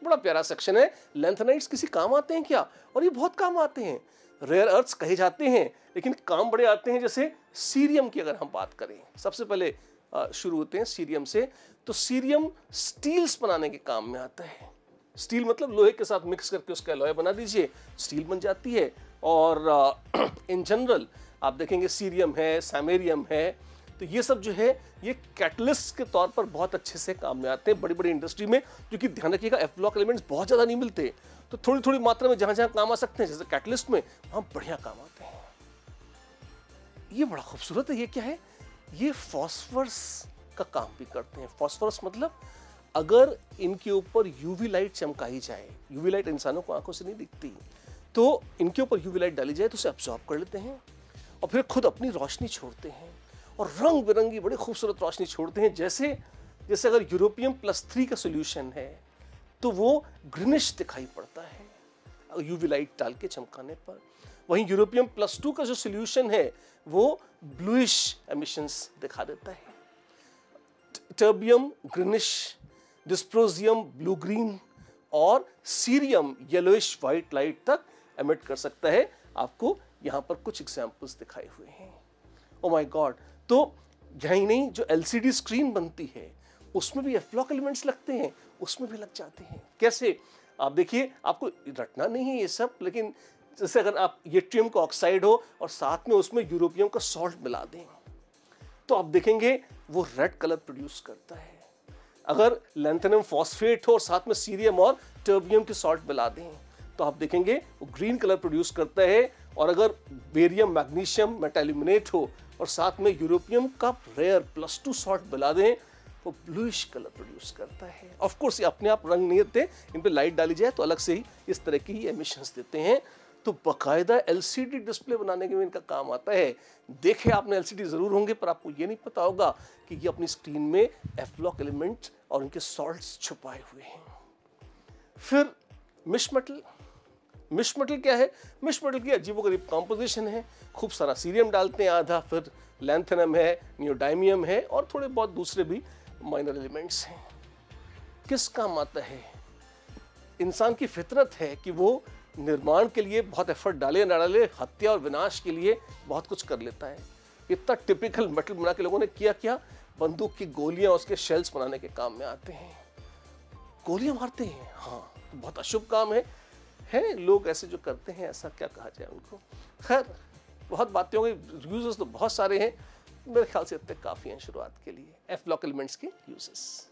बड़ा प्यारा सेक्शन है। लैंथेनाइड्स किसी काम आते हैं क्या? और ये बहुत काम आते हैं। रेयर अर्थ्स कहे जाते हैं लेकिन काम बड़े आते हैं। जैसे सीरियम की अगर हम बात करें, सबसे पहले शुरू होते हैं सीरियम से। तो सीरियम स्टील्स बनाने के काम में आता है। स्टील मतलब लोहे के साथ मिक्स करके उसका अलॉय बना दीजिए, स्टील बन जाती है। और इन जनरल आप देखेंगे सीरियम है, सैमेरियम है, तो ये सब जो है ये कैटलिस्ट के तौर पर बहुत अच्छे से काम में आते हैं बड़ी बड़ी इंडस्ट्री में। क्योंकि ध्यान रखिएगा एफ ब्लॉक एलिमेंट्स बहुत ज़्यादा नहीं मिलते, तो थोड़ी थोड़ी मात्रा में जहाँ जहाँ काम आ सकते हैं जैसे कैटलिस्ट में, वहाँ बढ़िया काम आते हैं। ये बड़ा खूबसूरत है। ये क्या है? ये फॉस्फोरस का काम भी करते हैं। फॉस्फोरस मतलब अगर इनके ऊपर यूवी लाइट चमकाई जाए, यूवी लाइट इंसानों को आंखों से नहीं दिखती, तो इनके ऊपर यूवी लाइट डाली जाए तो उसे अब्सॉर्ब कर लेते हैं और फिर खुद अपनी रोशनी छोड़ते हैं और रंग बिरंगी बड़ी खूबसूरत रोशनी छोड़ते हैं। जैसे जैसे अगर यूरोपियम +3 का सोल्यूशन है तो वो ग्रीनिश दिखाई पड़ता है यूवी लाइट डाल के चमकाने पर। वहीं यूरोपियम +2 का जो सोल्यूशन है वो ब्लूइश एमिशंस दिखा देता है। Terbium greenish, dysprosium blue green और सीरियम येलोइश वाइट लाइट तक एमिट कर सकता है। आपको यहाँ पर कुछ एग्जाम्पल्स दिखाए हुए हैं। Oh my God! तो यही नहीं, जो एलसीडी स्क्रीन बनती है उसमें भी एफ ब्लॉक एलिमेंट्स लगते हैं, उसमें भी लग जाते हैं। कैसे? आप देखिए, आपको रटना नहीं है ये सब, लेकिन जैसे अगर आप यट्रियम का ऑक्साइड हो और साथ में उसमें यूरोपियम का सॉल्ट मिला दें तो आप देखेंगे वो रेड कलर प्रोड्यूस करता है। अगर लैंथेनम फॉस्फेट हो और साथ में सीरियम और टर्बियम के सॉल्ट मिला दें तो आप देखेंगे वो ग्रीन कलर प्रोड्यूस करता है। और अगर बेरियम मैग्नीशियम मेटाल्यूमिनेट हो और साथ में यूरोपियम का रेयर +2 सॉल्ट मिला दें वो ब्लूइश कलर प्रोड्यूस करता है। ऑफ कोर्स ये अपने आप रंग नहीं देते, इन पे लाइट डाली जाए तो अलग से ही इस तरह की एमिशंस देते हैं। तो बाकायदा एलसीडी डिस्प्ले बनाने के में इनका काम आता है। देखे आपने एलसीडी जरूर होंगे, पर आपको ये नहीं पता होगा कि ये अपनी स्क्रीन में एफ ब्लॉक एलिमेंट और उनके सॉल्ट्स छुपाए हुए हैं। फिर मिश मेटल। मिश मेटल क्या है? मिश मेटल की अजीबोगरीब कॉम्पोजिशन है। खूब सारा सीरियम डालते हैं आधा, फिर लैंथेनम है, नियोडाइमियम है और थोड़े बहुत दूसरे भी माइनर एलिमेंट्स हैं। किस काम आता है? इंसान की फितरत है कि वो निर्माण के लिए बहुत एफर्ट डाले ना डाले, हत्या और विनाश के लिए बहुत कुछ कर लेता है। इतना टिपिकल मेटल बना के लोगों ने किया क्या? बंदूक की गोलियां उसके शेल्स बनाने के काम में आते हैं। गोलियां मारते हैं, हाँ, बहुत अशुभ काम है लोग ऐसे जो करते हैं, ऐसा क्या कहा जाए उनको। खैर, बहुत बातें हो गई, यूजेस तो बहुत सारे हैं, मेरे ख्याल से इतने काफ़ी हैं शुरुआत के लिए एफ ब्लॉक एलिमेंट्स के यूजेस।